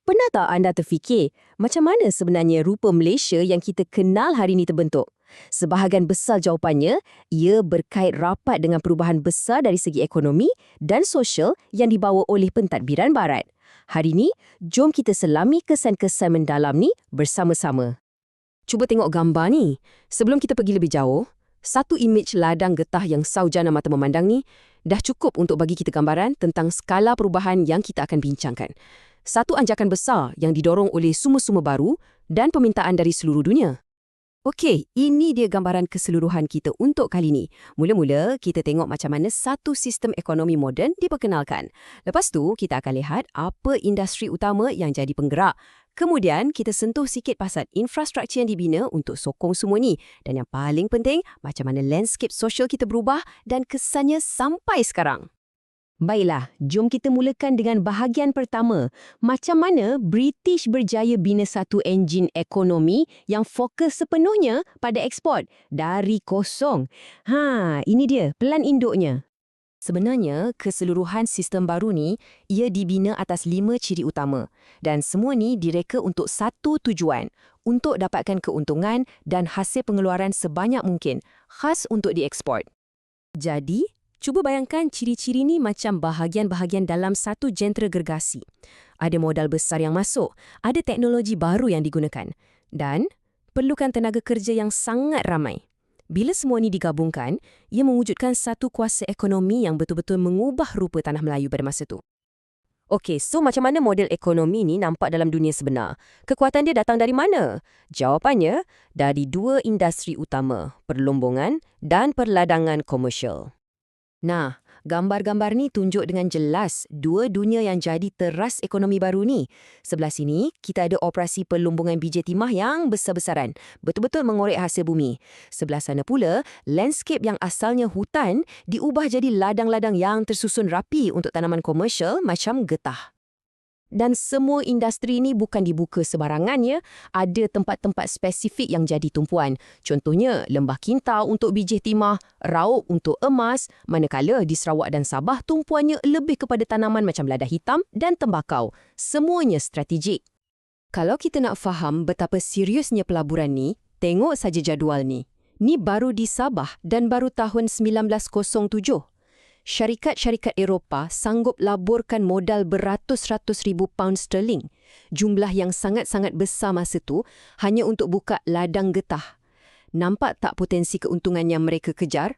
Pernah tak anda terfikir macam mana sebenarnya rupa Malaysia yang kita kenal hari ini terbentuk? Sebahagian besar jawapannya, ia berkait rapat dengan perubahan besar dari segi ekonomi dan sosial yang dibawa oleh pentadbiran Barat. Hari ini, jom kita selami kesan-kesan mendalam ni bersama-sama. Cuba tengok gambar ni. Sebelum kita pergi lebih jauh, satu imej ladang getah yang saujana mata memandang ni dah cukup untuk bagi kita gambaran tentang skala perubahan yang kita akan bincangkan. Satu anjakan besar yang didorong oleh sumber-sumber baru dan permintaan dari seluruh dunia. Okey, ini dia gambaran keseluruhan kita untuk kali ini. Mula-mula, kita tengok macam mana satu sistem ekonomi moden diperkenalkan. Lepas tu, kita akan lihat apa industri utama yang jadi penggerak. Kemudian, kita sentuh sikit pasal infrastruktur yang dibina untuk sokong semua ni. Dan yang paling penting, macam mana landscape sosial kita berubah dan kesannya sampai sekarang. Baiklah, jom kita mulakan dengan bahagian pertama. Macam mana British berjaya bina satu enjin ekonomi yang fokus sepenuhnya pada ekspor dari kosong. Ini dia pelan induknya. Sebenarnya, keseluruhan sistem baru ni, ia dibina atas 5 ciri utama. Dan semua ni direka untuk satu tujuan, untuk dapatkan keuntungan dan hasil pengeluaran sebanyak mungkin, khas untuk diekspor. Jadi, cuba bayangkan ciri-ciri ni macam bahagian-bahagian dalam satu jentera gergasi. Ada modal besar yang masuk, ada teknologi baru yang digunakan, dan perlukan tenaga kerja yang sangat ramai. Bila semua ini digabungkan, ia mewujudkan satu kuasa ekonomi yang betul-betul mengubah rupa tanah Melayu pada masa tu. Okey, so macam mana model ekonomi ni nampak dalam dunia sebenar? Kekuatan dia datang dari mana? Jawapannya, dari dua industri utama, perlombongan dan perladangan komersial. Nah, gambar-gambar ni tunjuk dengan jelas dua dunia yang jadi teras ekonomi baru ni. Sebelah sini, kita ada operasi perlumbungan biji timah yang besar-besaran, betul-betul mengorek hasil bumi. Sebelah sana pula, landscape yang asalnya hutan diubah jadi ladang-ladang yang tersusun rapi untuk tanaman komersial macam getah. Dan semua industri ini bukan dibuka sebarangan ya, ada tempat-tempat spesifik yang jadi tumpuan. Contohnya, lembah Kintau untuk biji timah, Raub untuk emas, manakala di Sarawak dan Sabah tumpuannya lebih kepada tanaman macam lada hitam dan tembakau. Semuanya strategik. Kalau kita nak faham betapa seriusnya pelaburan ni, tengok saja jadual ni. Ni baru di Sabah dan baru tahun 1907. Syarikat-syarikat Eropah sanggup laburkan modal beratus-ratus ribu pound sterling, jumlah yang sangat-sangat besar masa tu, hanya untuk buka ladang getah. Nampak tak potensi keuntungan yang mereka kejar?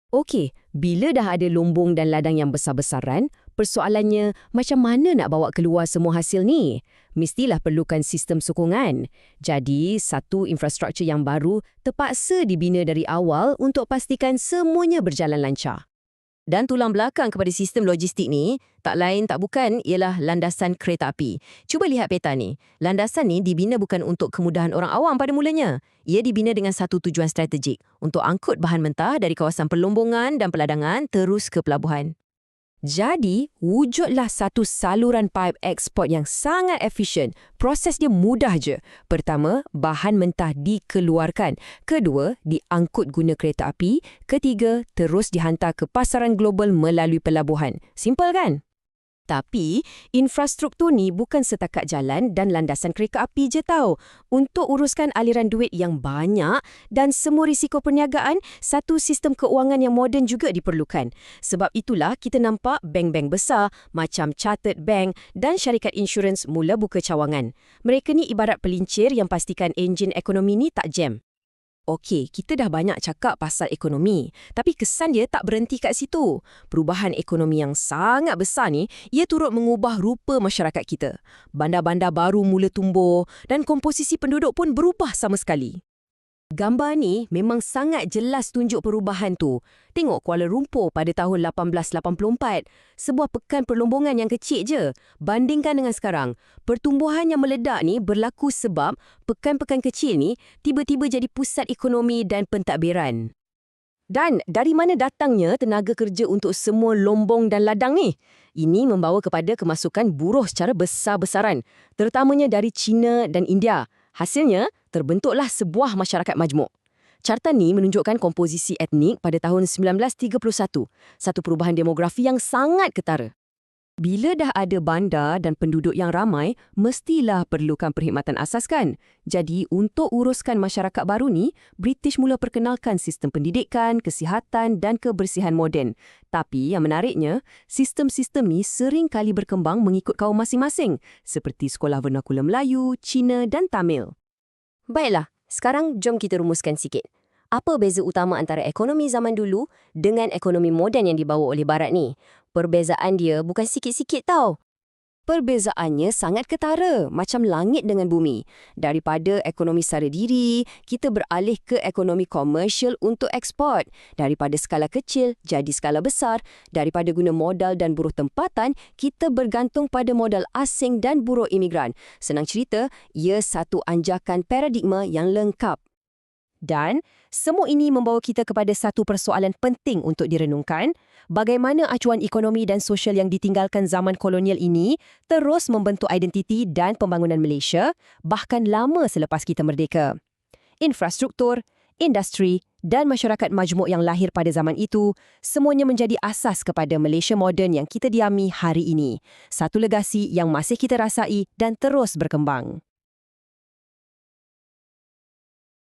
Okey, bila dah ada lumbung dan ladang yang besar-besaran, persoalannya macam mana nak bawa keluar semua hasil ni? Mestilah perlukan sistem sokongan. Jadi, satu infrastruktur yang baru terpaksa dibina dari awal untuk pastikan semuanya berjalan lancar. Dan tulang belakang kepada sistem logistik ni, tak lain tak bukan ialah landasan kereta api. Cuba lihat peta ni. Landasan ni dibina bukan untuk kemudahan orang awam pada mulanya. Ia dibina dengan satu tujuan strategik, untuk angkut bahan mentah dari kawasan perlombongan dan peladangan terus ke pelabuhan. Jadi, wujudlah satu saluran paip ekspor yang sangat efisien. Proses dia mudah je. Pertama, bahan mentah dikeluarkan. Kedua, diangkut guna kereta api. Ketiga, terus dihantar ke pasaran global melalui pelabuhan. Simple kan? Tapi, infrastruktur ni bukan setakat jalan dan landasan kereta api je tau. Untuk uruskan aliran duit yang banyak dan semua risiko perniagaan, satu sistem keuangan yang moden juga diperlukan. Sebab itulah kita nampak bank-bank besar macam Chartered Bank dan syarikat insurans mula buka cawangan. Mereka ni ibarat pelincir yang pastikan enjin ekonomi ni tak jam. Okey, kita dah banyak cakap pasal ekonomi, tapi kesan dia tak berhenti kat situ. Perubahan ekonomi yang sangat besar ni, ia turut mengubah rupa masyarakat kita. Bandar-bandar baru mula tumbuh dan komposisi penduduk pun berubah sama sekali. Gambar ni memang sangat jelas tunjuk perubahan tu. Tengok Kuala Lumpur pada tahun 1884. Sebuah pekan perlombongan yang kecil je. Bandingkan dengan sekarang, pertumbuhan yang meledak ni berlaku sebab pekan-pekan kecil ni tiba-tiba jadi pusat ekonomi dan pentadbiran. Dan dari mana datangnya tenaga kerja untuk semua lombong dan ladang ni? Ini membawa kepada kemasukan buruh secara besar-besaran, terutamanya dari China dan India. Hasilnya, terbentuklah sebuah masyarakat majmuk. Carta ni menunjukkan komposisi etnik pada tahun 1931, satu perubahan demografi yang sangat ketara. Bila dah ada bandar dan penduduk yang ramai, mestilah perlukan perkhidmatan asas kan? Jadi, untuk uruskan masyarakat baru ni, British mula perkenalkan sistem pendidikan, kesihatan dan kebersihan moden. Tapi yang menariknya, sistem-sistem ni sering kali berkembang mengikut kaum masing-masing, seperti sekolah vernakular Melayu, Cina dan Tamil. Baiklah, sekarang jom kita rumuskan sikit. Apa beza utama antara ekonomi zaman dulu dengan ekonomi moden yang dibawa oleh Barat ni? Perbezaan dia bukan sikit-sikit tau. Perbezaannya sangat ketara, macam langit dengan bumi. Daripada ekonomi secara diri, kita beralih ke ekonomi komersial untuk ekspor. Daripada skala kecil jadi skala besar. Daripada guna modal dan buruh tempatan, kita bergantung pada modal asing dan buruh imigran. Senang cerita, ia satu anjakan paradigma yang lengkap. Dan semua ini membawa kita kepada satu persoalan penting untuk direnungkan, bagaimana acuan ekonomi dan sosial yang ditinggalkan zaman kolonial ini terus membentuk identiti dan pembangunan Malaysia, bahkan lama selepas kita merdeka. Infrastruktur, industri dan masyarakat majmuk yang lahir pada zaman itu, semuanya menjadi asas kepada Malaysia moden yang kita diami hari ini. Satu legasi yang masih kita rasai dan terus berkembang.